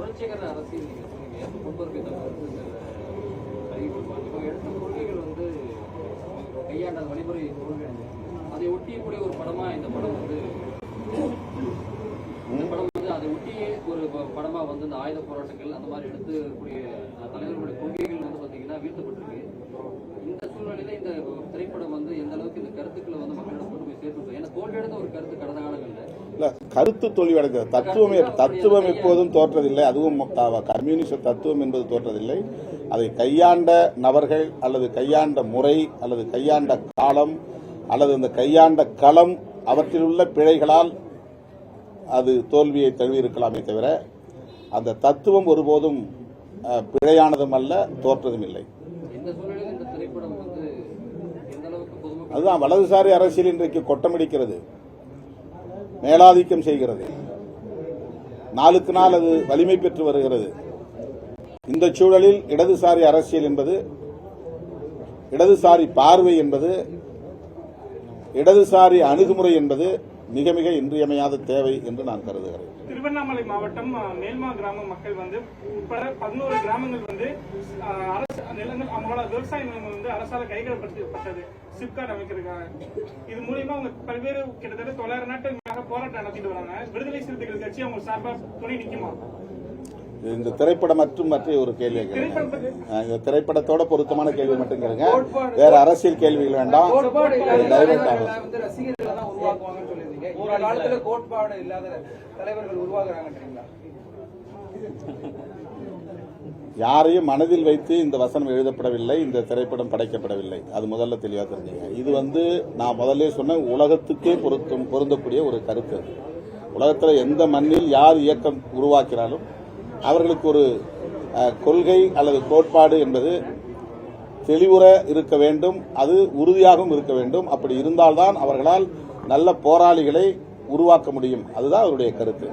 புரட்சிகர அரசியல் நீங்க சொன்னீங்க முன்பொருள் எடுத்த கொள்கைகள் வந்து கையாண்ட வழிமுறை கொள்கை அதை ஒட்டியக்கூடிய ஒரு படமா இந்த படம் வந்து அதை ஒட்டியே ஒரு படமா வந்து இந்த ஆயுத போராட்டங்கள் அந்த மாதிரி எடுத்துக்கூடிய தலைவர்களுடைய கொள்கைகள் வந்து பாத்தீங்கன்னா வீழ்த்தப்பட்டிருக்கு. இந்த சூழ்நிலையில இந்த திரைப்படம் வந்து எந்த அளவுக்கு இந்த கருத்துக்களை வந்து மக்களிடம் கொண்டு போய் சேர்த்து, ஏன்னா தோல்வி எடுத்த ஒரு கருத்து கடந்த காலங்கள்ல இல்ல கருத்து தோல்வி அடைகிறது. தத்துவம் எப்போதும் தோற்றதில்லை. அதுவும் கம்யூனிஸ்ட் தத்துவம் என்பது தோற்றதில்லை. அதை கையாண்ட நபர்கள் அல்லது கையாண்ட முறை அல்லது கையாண்ட காலம் அல்லது அந்த கையாண்ட களம் அவற்றில் உள்ள பிழைகளால் அது தோல்வியை தழுவி இருக்கலாமே தவிர அந்த தத்துவம் ஒருபோதும் பிழையானதும் அல்ல, தோற்றதும் இல்லை. அதுதான் வலதுசாரி அரசியல் இன்றைக்கு கொட்டமடிக்கிறது, மேலாதிக்கம் செய்கிறது, நாளுக்கு நாள் அது வலிமை பெற்று வருகிறது. இந்த சூழலில் இடதுசாரி அரசியல் என்பது, இடதுசாரி பார்வை என்பது, இடதுசாரி அணுகுமுறை என்பது மிக மிக இன்றியமையாத தேவை என்று நான் கருதுகிறேன். திருவண்ணாமலை மாவட்டம் மேல்மா கிராம மக்கள் வந்து உட்பட 11 கிராமங்கள் வந்து நிலங்கள் அவங்களோட விவசாய நிலங்கள் வந்து அரசால் கைகப்படுத்தப்பட்டது சிப்காட் அமைக்கிறதுக்காக. இது மூலியமா அவங்க பல்வேறு கிட்டத்தட்ட 900 நாட்கள் போராட்டம் நடத்திட்டு வராங்க. விடுதலை சிறுத்தைகள் கட்சி அவங்க சார்பா துணை நிக்குமா? இந்த திரைப்படம் மற்றும் மற்ற ஒரு கேள்வி இந்த திரைப்படத்தோட பொருத்தமான கேள்வி மட்டும் கேளுங்க, வேற அரசியல் கேள்விகள் வேண்டாம். யாரையும் மனதில் வைத்து இந்த வசனம் எழுதப்படவில்லை, இந்த திரைப்படம் படைக்கப்படவில்லை. அது முதல்ல தெளிவா தெரிஞ்சுங்க. இது வந்து நான் முதல்ல சொன்ன உலகத்துக்கே பொருந்தக்கூடிய ஒரு கருத்து. உலகத்தில் எந்த மண்ணில் யார் இயக்கம் உருவாக்கினாலும் அவர்களுக்கு ஒரு கொள்கை அல்லது கோட்பாடு என்பது தெளிவுற இருக்க வேண்டும், அது உறுதியாகவும் இருக்க வேண்டும். அப்படி இருந்தால்தான் அவர்களால் நல்ல போராளிகளை உருவாக்க முடியும். அதுதான் அவருடைய கருத்து.